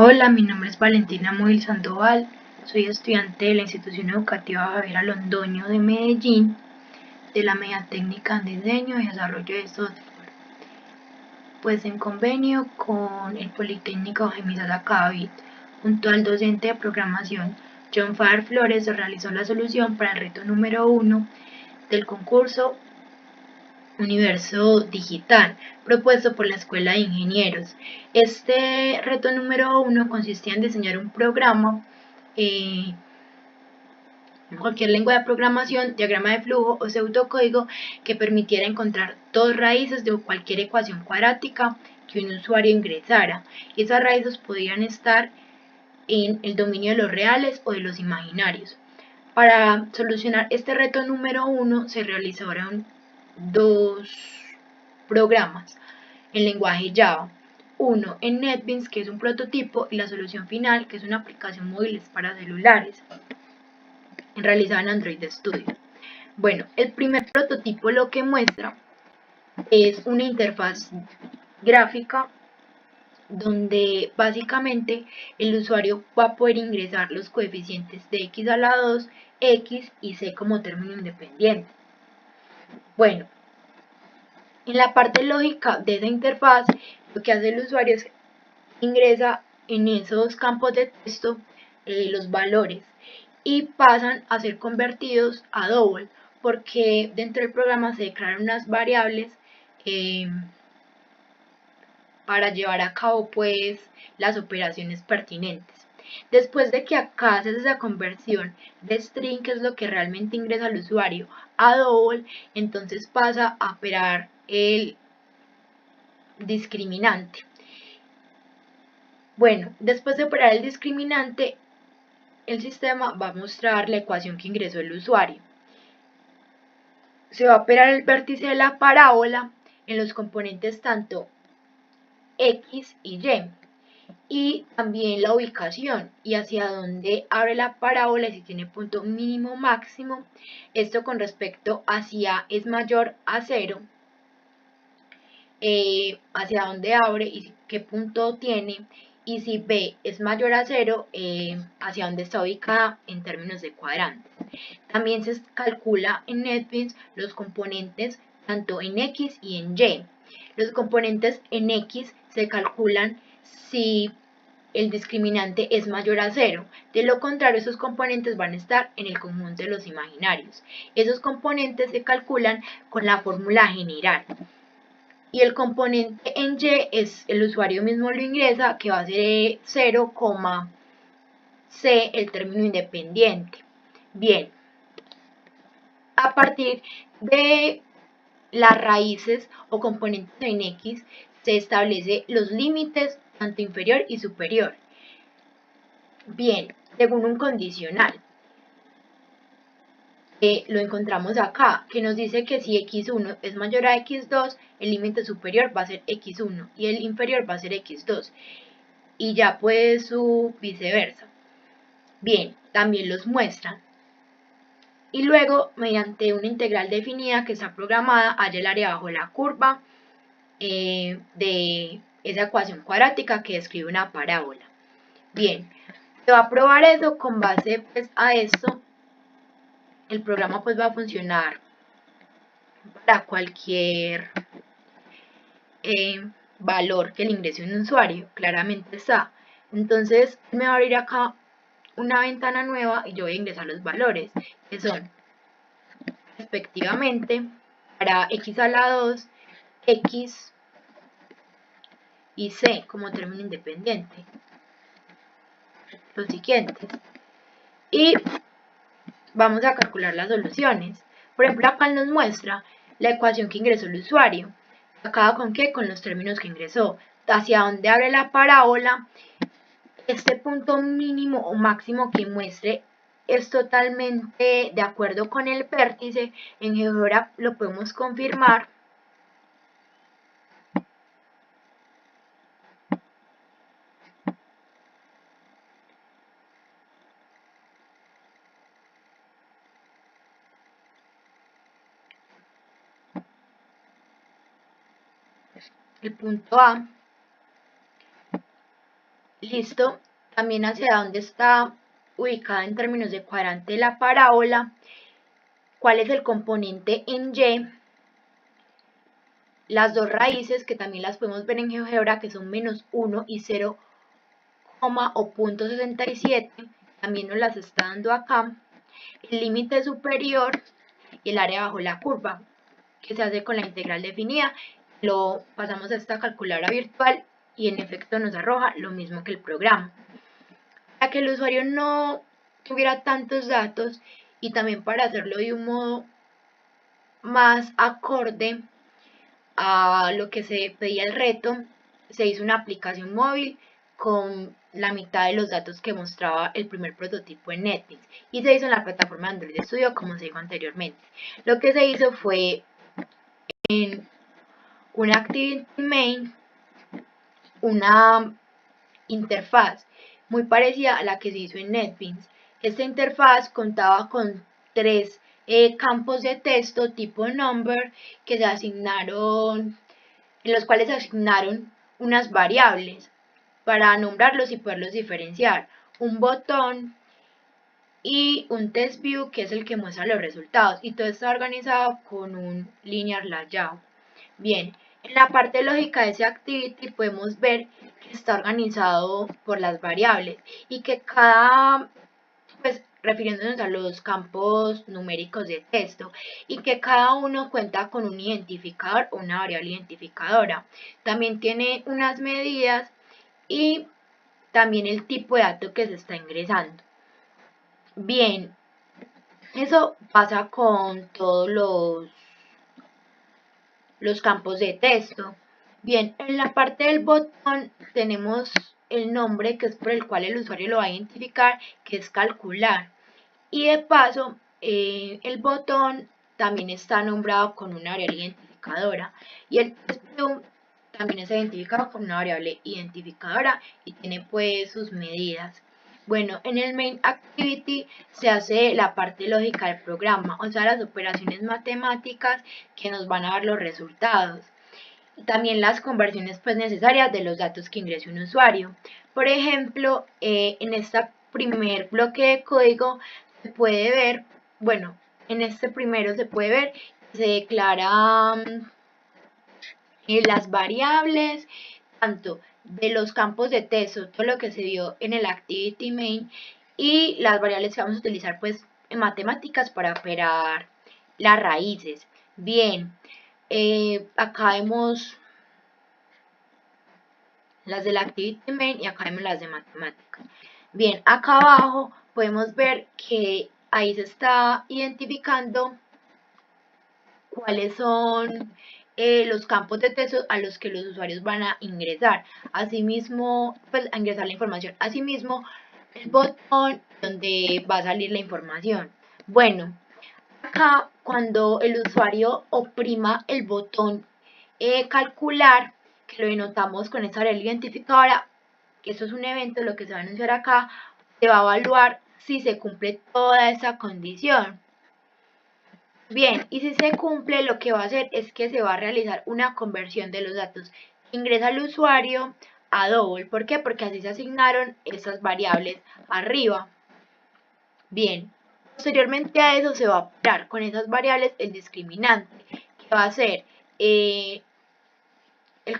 Hola, mi nombre es Valentina Móvil Sandoval, soy estudiante de la institución educativa Javiera Londoño de Medellín, de la media técnica en diseño y desarrollo de software, pues en convenio con el Politécnico Gemisada Cavit, junto al docente de programación John Far Flores, se realizó la solución para el reto número 1 del concurso Universo Digital, propuesto por la Escuela de Ingenieros. Este reto número 1 consistía en diseñar un programa, en cualquier lengua de programación, diagrama de flujo o pseudocódigo que permitiera encontrar dos raíces de cualquier ecuación cuadrática que un usuario ingresara. Esas raíces podían estar en el dominio de los reales o de los imaginarios. Para solucionar este reto número 1 se realizaron dos programas en lenguaje Java. Uno en NetBeans, que es un prototipo, y la solución final, que es una aplicación móvil para celulares, realizada en Android Studio. Bueno, el primer prototipo lo que muestra es una interfaz gráfica donde básicamente el usuario va a poder ingresar los coeficientes de x a la 2, x y c como término independiente. Bueno, en la parte lógica de esa interfaz, lo que hace el usuario es ingresa en esos campos de texto los valores y pasan a ser convertidos a double, porque dentro del programa se declaran unas variables para llevar a cabo pues las operaciones pertinentes. Después de que acá haces esa conversión de string, que es lo que realmente ingresa al usuario, a double, entonces pasa a operar el discriminante. Bueno, después de operar el discriminante, el sistema va a mostrar la ecuación que ingresó el usuario. Se va a operar el vértice de la parábola en los componentes tanto x y y también la ubicación y hacia dónde abre la parábola, si tiene punto mínimo máximo, esto con respecto a si a es mayor a 0, hacia dónde abre y qué punto tiene, y si b es mayor a 0, hacia dónde está ubicada en términos de cuadrantes. También se calcula en NetBeans los componentes tanto en x y en y. Los componentes en x se calculan si el discriminante es mayor a 0. De lo contrario, esos componentes van a estar en el conjunto de los imaginarios. Esos componentes se calculan con la fórmula general. Y el componente en y es el usuario mismo lo ingresa, que va a ser 0, c, el término independiente. Bien, a partir de las raíces o componentes en x se establece los límites tanto inferior y superior. Bien, según un condicional, lo encontramos acá, que nos dice que si x1 es mayor a x2, el límite superior va a ser x1 y el inferior va a ser x2, y ya pues su viceversa. Bien, también los muestran. Y luego, mediante una integral definida que está programada, halla el área bajo la curva de esa ecuación cuadrática que describe una parábola. Bien, se va a probar eso con base pues, a esto. El programa pues va a funcionar para cualquier valor que le ingrese un usuario, claramente está. Entonces me va a abrir acá una ventana nueva y yo voy a ingresar los valores, que son respectivamente para x a la 2, x y c como término independiente. Los siguientes. Y vamos a calcular las soluciones. Por ejemplo, acá nos muestra la ecuación que ingresó el usuario. ¿Acá con qué? Con los términos que ingresó. Hacia dónde abre la parábola. Este punto mínimo o máximo que muestre es totalmente de acuerdo con el vértice. En GeoGebra lo podemos confirmar. El punto A Listo. También hacia dónde está ubicada en términos de cuadrante la parábola, cuál es el componente en Y, las dos raíces que también las podemos ver en GeoGebra, que son -1 y 0, o .67, también nos las está dando acá, el límite superior y el área bajo la curva, que se hace con la integral definida. Lo pasamos a esta calculadora virtual y en efecto nos arroja lo mismo que el programa. Para que el usuario no tuviera tantos datos y también para hacerlo de un modo más acorde a lo que se pedía el reto, se hizo una aplicación móvil con la mitad de los datos que mostraba el primer prototipo en NetBeans y se hizo en la plataforma Android Studio, como se dijo anteriormente. Lo que se hizo fue en una Activity Main, una interfaz muy parecida a la que se hizo en NetBeans. Esta interfaz contaba con tres campos de texto tipo number que se asignaron, en los cuales se asignaron unas variables para nombrarlos y poderlos diferenciar, un botón y un test view, que es el que muestra los resultados, y todo está organizado con un linear layout. Bien, en la parte lógica de ese activity podemos ver que está organizado por las variables y que cada, pues refiriéndonos a los campos numéricos de texto, y que cada uno cuenta con un identificador o una variable identificadora. También tiene unas medidas y también el tipo de dato que se está ingresando. Bien, eso pasa con todos los campos de texto. Bien, en la parte del botón tenemos el nombre, que es por el cual el usuario lo va a identificar, que es calcular. Y de paso, el botón también está nombrado con una variable identificadora. Y el test view también es identificado con una variable identificadora y tiene pues sus medidas. Bueno, en el main activity se hace la parte lógica del programa, o sea, las operaciones matemáticas que nos van a dar los resultados. Y también las conversiones pues necesarias de los datos que ingrese un usuario. Por ejemplo, en este primer bloque de código se puede ver, bueno, en este primero se puede ver, se declaran las variables, tanto de los campos de texto, todo lo que se vio en el activity main, y las variables que vamos a utilizar pues en matemáticas para operar las raíces. Bien, acá vemos las del activity main y acá vemos las de matemáticas. Bien, acá abajo podemos ver que ahí se está identificando cuáles son los campos de texto a los que los usuarios van a ingresar. Asimismo, pues a ingresar la información. Asimismo, el botón donde va a salir la información. Bueno, acá cuando el usuario oprima el botón calcular, que lo denotamos con esta variable identificadora, que esto es un evento, lo que se va a anunciar acá, se va a evaluar si se cumple toda esa condición. Bien, y si se cumple, lo que va a hacer es que se va a realizar una conversión de los datos que ingresa el usuario a double. ¿Por qué? Porque así se asignaron esas variables arriba. Bien, posteriormente a eso se va a operar con esas variables el discriminante, que va a ser el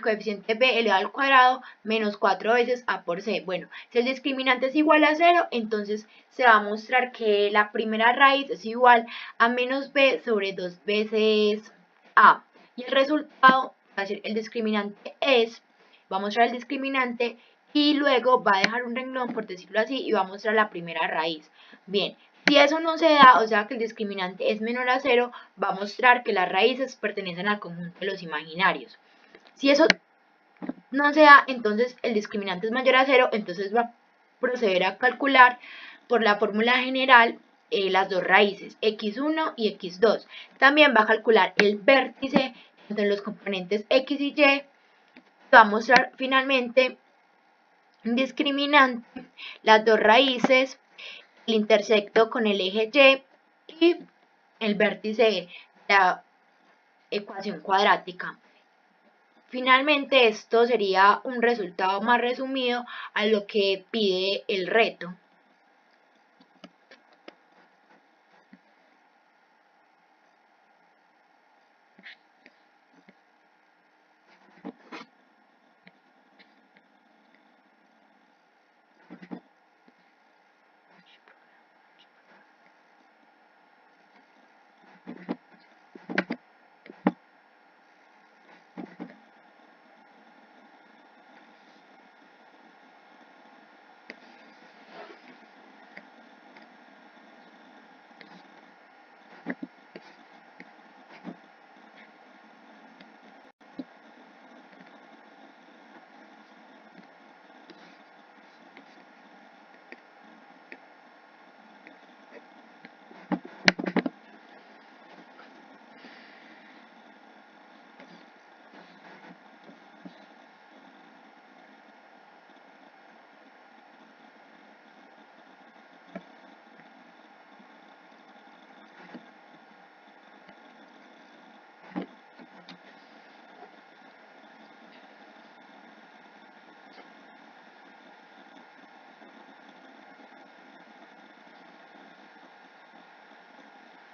coeficiente b elevado al cuadrado menos 4 veces a por c. Bueno, si el discriminante es igual a 0, entonces se va a mostrar que la primera raíz es igual a menos b sobre 2 veces a. Y el resultado va a ser el discriminante es, va a mostrar el discriminante y luego va a dejar un renglón, por decirlo así, y va a mostrar la primera raíz. Bien, si eso no se da, o sea que el discriminante es menor a 0, va a mostrar que las raíces pertenecen al conjunto de los imaginarios. Si eso no se da, entonces el discriminante es mayor a 0, entonces va a proceder a calcular por la fórmula general las dos raíces, x1 y x2. También va a calcular el vértice entre los componentes x y y. Va a mostrar finalmente un discriminante, las dos raíces, el intersecto con el eje y el vértice de la ecuación cuadrática. Finalmente, esto sería un resultado más resumido a lo que pide el reto.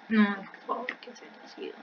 No, por favor, que se haya sido.